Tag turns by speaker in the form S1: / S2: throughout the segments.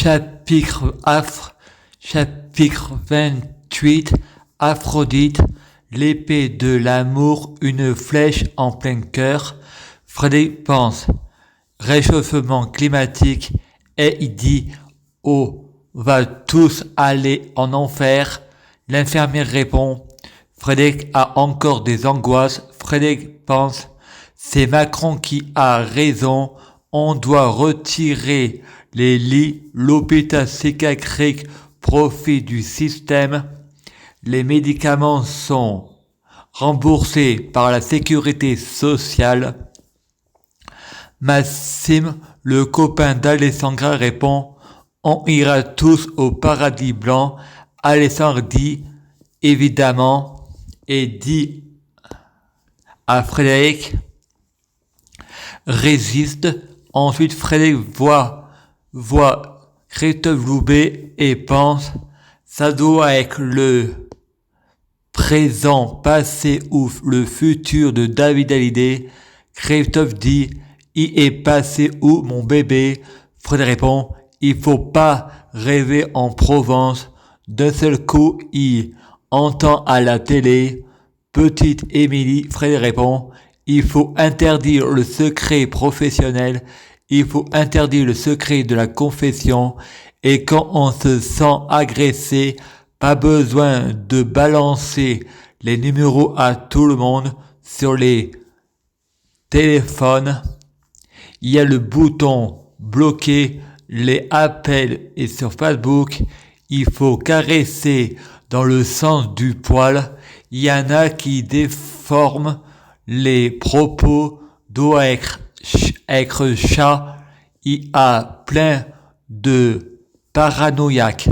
S1: Chapitre 28. Aphrodite, l'épée de l'amour, une flèche en plein cœur. Frédéric pense, réchauffement climatique, et il dit, oh, va tous aller en enfer. L'infirmière répond, Frédéric a encore des angoisses. Frédéric pense, c'est Macron qui a raison, on doit retirer les lits, l'hôpital psychiatrique profite du système, les médicaments sont remboursés par la sécurité sociale. Maxime, le copain d'Alessandra, répond, on ira tous au paradis blanc. Alessandra dit, évidemment, et dit à Frédéric, résiste. Ensuite, Frédéric voit Christophe Loubet et pense, ça doit être le présent, passé ou le futur de David Hallyday. Christophe dit, il est passé où mon bébé? Frédéric répond, il faut pas rêver en Provence. D'un seul coup, il entend à la télé, petite Émilie. Frédéric répond, il faut interdire le secret professionnel, il faut interdire le secret de la confession, et quand on se sent agressé, pas besoin de balancer les numéros à tout le monde sur les téléphones. Il y a le bouton bloquer les appels et sur Facebook, il faut caresser dans le sens du poil. Il y en a qui déforment les propos, doit être chat. Il y a plein de paranoïaques.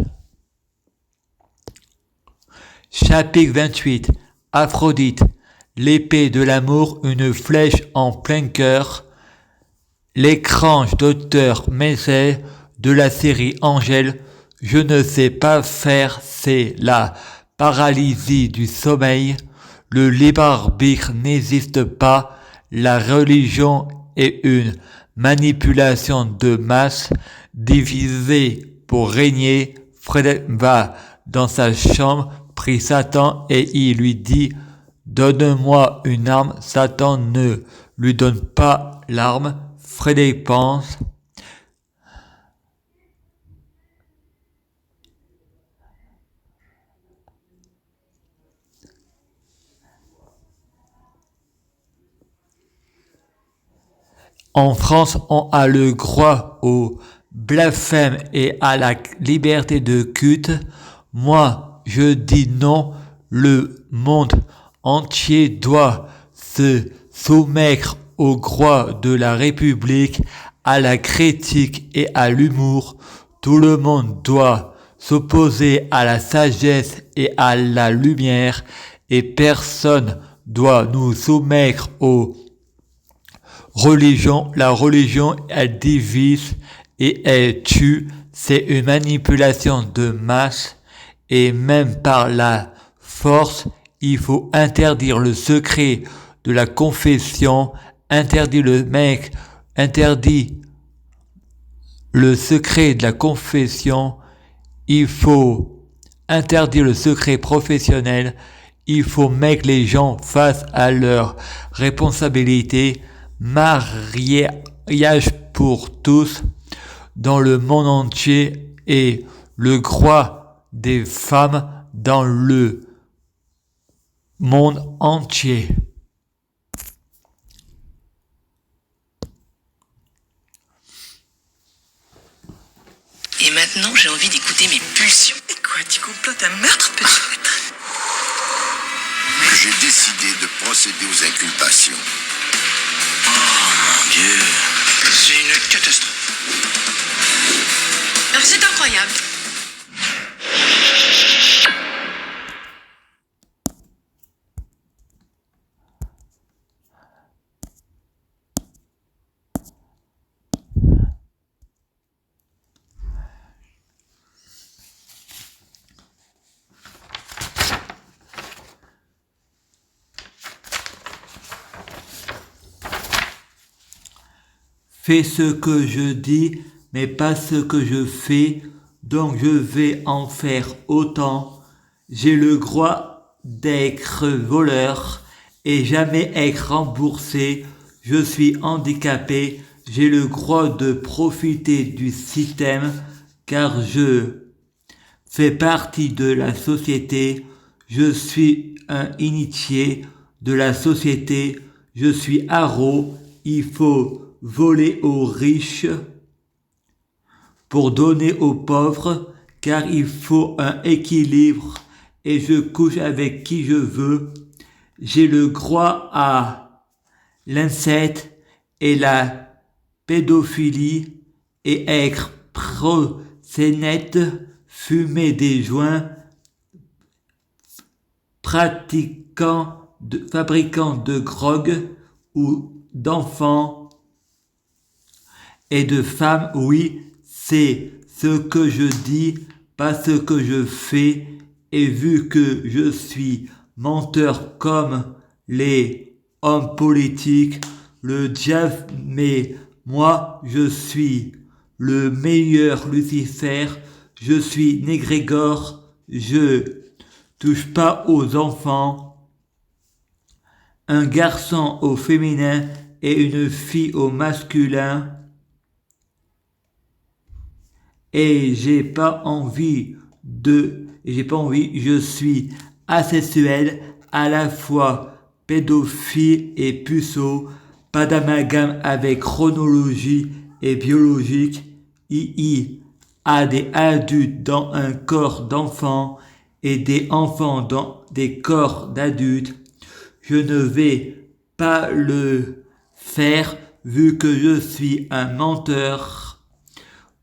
S1: Chapitre 28. Aphrodite, l'épée de l'amour, une flèche en plein cœur. L'écrange d'auteur Messer de la série Angèle, je ne sais pas faire, c'est la paralysie du sommeil. Le libre arbitre n'existe pas. La religion est une manipulation de masse divisée pour régner. Frédéric va dans sa chambre, prie Satan et il lui dit « Donne-moi une arme ». Satan ne lui donne pas l'arme. Frédéric pense, en France, on a le droit au blasphème et à la liberté de culte. Moi, je dis non. Le monde entier doit se soumettre aux droits de la République, à la critique et à l'humour. Tout le monde doit s'opposer à la sagesse et à la lumière, et personne doit nous soumettre aux religions. La religion, elle divise et elle tue. C'est une manipulation de masse, et même par la force, il faut interdire le secret de la confession, interdit le secret de la confession, il faut interdire le secret professionnel, il faut mettre les gens face à leurs responsabilités, mariage pour tous dans le monde entier et le droit des femmes dans le monde entier.
S2: Et maintenant, j'ai envie d'écouter mes pulsions.
S3: Et quoi, tu complotes un meurtre, peut-être?
S4: J'ai décidé de procéder aux inculpations.
S2: Oh mon Dieu, c'est une catastrophe.
S3: C'est incroyable.
S1: Fais ce que je dis, mais pas ce que je fais, donc je vais en faire autant. J'ai le droit d'être voleur et jamais être remboursé. Je suis handicapé, j'ai le droit de profiter du système car je fais partie de la société. Je suis un initié de la société. Je suis haro. Il faut voler aux riches pour donner aux pauvres, car il faut un équilibre et je couche avec qui je veux. J'ai le droit à l'inceste et la pédophilie et être proxénète, fumer des joints, fabricant de drogue ou d'enfants et de femmes. Oui, c'est ce que je dis, pas ce que je fais. Et vu que je suis menteur comme les hommes politiques, le diable, mais moi je suis le meilleur Lucifer, je suis Négrégor, je touche pas aux enfants, un garçon au féminin et une fille au masculin, et j'ai pas envie, je suis asexuel, à la fois pédophile et puceau, pas d'amalgame avec chronologie et biologique. II a des adultes dans un corps d'enfant et des enfants dans des corps d'adultes. Je ne vais pas le faire vu que je suis un menteur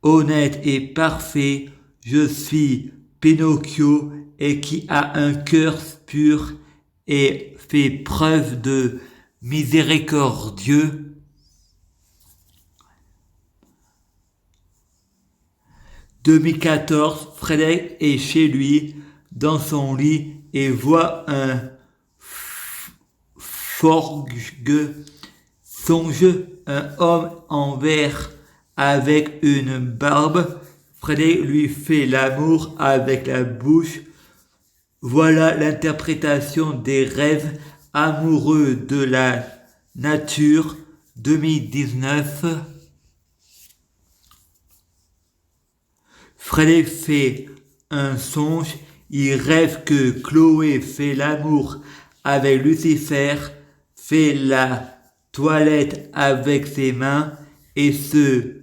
S1: honnête et parfait. Je suis Pinocchio et qui a un cœur pur et fait preuve de miséricordieux. « 2014, Frédéric est chez lui, dans son lit, et voit un songe, un homme en verre avec une barbe. Frédéric lui fait l'amour avec la bouche. Voilà l'interprétation des rêves amoureux de la nature 2019. Frédéric fait un songe, il rêve que Chloé fait l'amour avec Lucifer, fait la toilette avec ses mains et se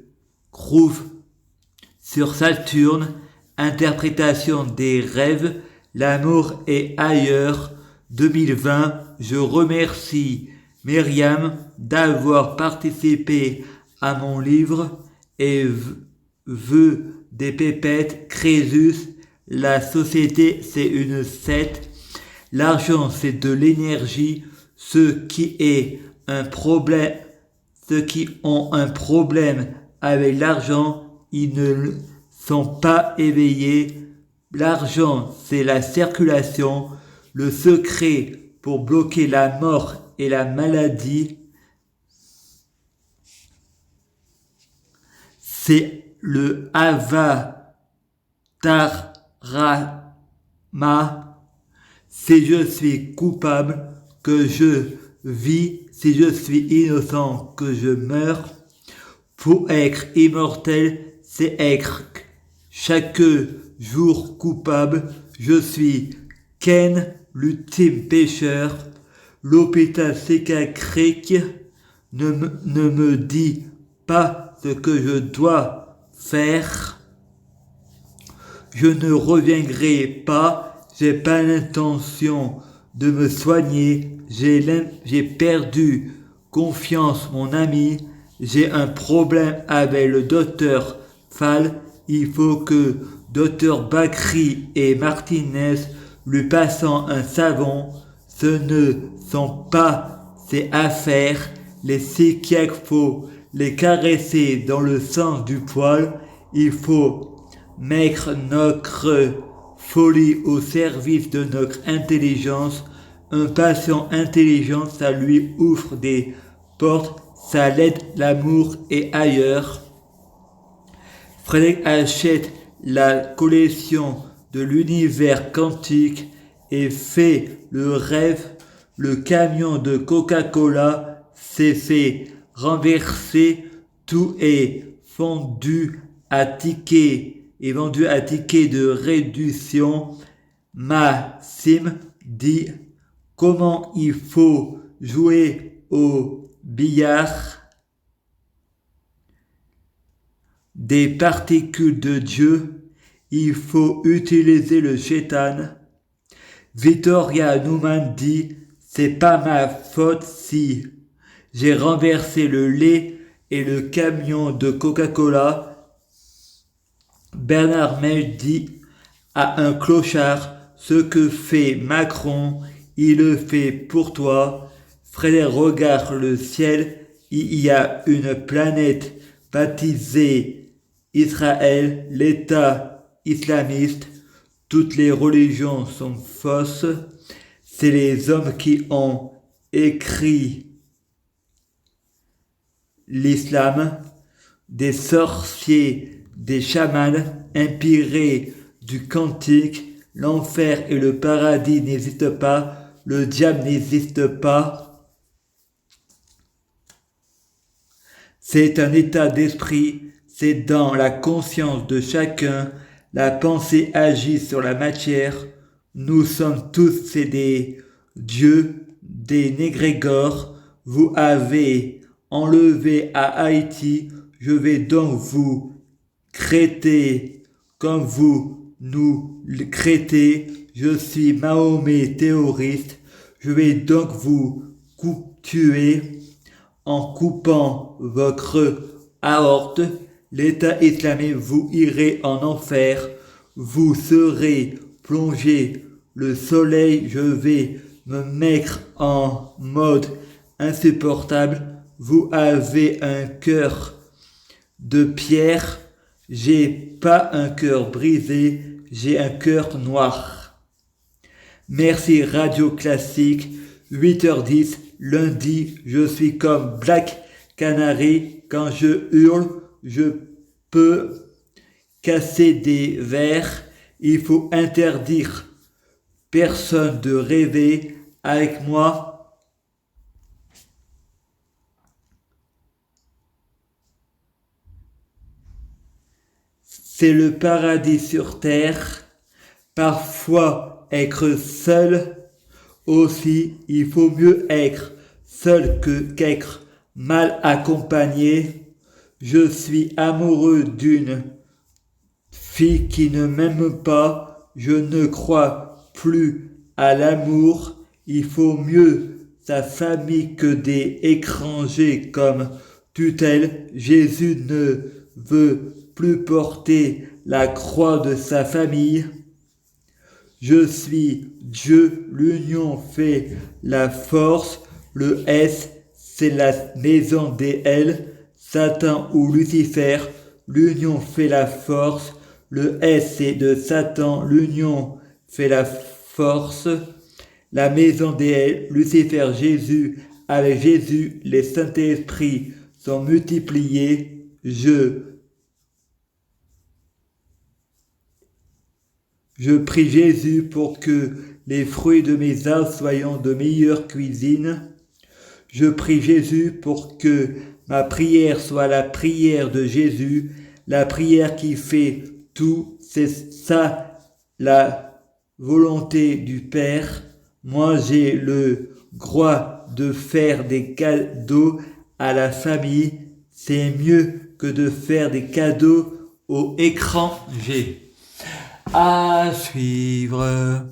S1: trouve sur Saturne. Interprétation des rêves, l'amour est ailleurs 2020. Je remercie Myriam d'avoir participé à mon livre et veux des pépettes. Crésus, la société c'est une secte, l'argent c'est de l'énergie, ceux qui ont un problème avec l'argent, ils ne sont pas éveillés. L'argent c'est la circulation, le secret pour bloquer la mort et la maladie, c'est le Avatarama. Si je suis coupable, que je vis, si je suis innocent, que je meurs. Pour être immortel, c'est être chaque jour coupable. Je suis Ken, l'ultime pécheur. L'hôpital psychiatrique ne me dit pas ce que je dois faire. Je ne reviendrai pas, j'ai pas l'intention de me soigner, j'ai perdu confiance mon ami, j'ai un problème avec le docteur Fall, il faut que docteur Bakri et Martinez lui passent un savon, ce ne sont pas ses affaires, les psychiatres faut les caresser dans le sens du poil, il faut mettre notre folie au service de notre intelligence. Un patient intelligent, ça lui ouvre des portes, ça l'aide l'amour et ailleurs. Frédéric achète la collection de l'univers quantique et fait le rêve. Le camion de Coca-Cola s'est fait renverser. Tout est vendu à ticket de réduction. Maxime dit comment il faut jouer au billard. Des particules de Dieu, il faut utiliser le shaitan. Victoria Newman dit c'est pas ma faute si j'ai renversé le lait et le camion de Coca-Cola. Bernard Mèche dit à un clochard ce que fait Macron, il le fait pour toi. Frédéric regarde le ciel, il y a une planète baptisée Israël, l'État islamiste. Toutes les religions sont fausses. C'est les hommes qui ont écrit l'islam. Des sorciers, des chamans inspirés du quantique. L'enfer et le paradis n'existent pas. Le diable n'existe pas. C'est un état d'esprit. C'est dans la conscience de chacun. La pensée agit sur la matière. Nous sommes tous des dieux, des négrégores. Vous avez enlevé à Haïti. Je vais donc vous traiter comme vous nous traitez. Je suis Mahomet terroriste. Je vais donc vous tuer en coupant votre aorte. L'État islamique, vous irez en enfer, vous serez plongé le soleil, je vais me mettre en mode insupportable, vous avez un cœur de pierre, j'ai pas un cœur brisé, j'ai un cœur noir. Merci Radio Classique, 8h10, lundi, je suis comme Black Canary, quand je hurle, je peux casser des verres. Il faut interdire personne de rêver avec moi. C'est le paradis sur terre. Parfois être seul. Aussi, il faut mieux être seul qu'être mal accompagné. Je suis amoureux d'une fille qui ne m'aime pas. Je ne crois plus à l'amour. Il faut mieux sa famille que des étrangers comme tutelle. Jésus ne veut plus porter la croix de sa famille. Je suis Dieu, l'union fait la force. Le S, c'est la maison des L. Satan ou Lucifer, l'union fait la force. Le S c'est de Satan, l'union fait la force. La maison des L, Lucifer, Jésus, avec Jésus, les Saint-Esprits sont multipliés. Je prie Jésus pour que les fruits de mes œuvres soient de meilleure cuisine. Je prie Jésus pour que ma prière soit la prière de Jésus, la prière qui fait tout, c'est ça la volonté du Père. Moi j'ai le droit de faire des cadeaux à la famille, c'est mieux que de faire des cadeaux aux étrangers. À suivre.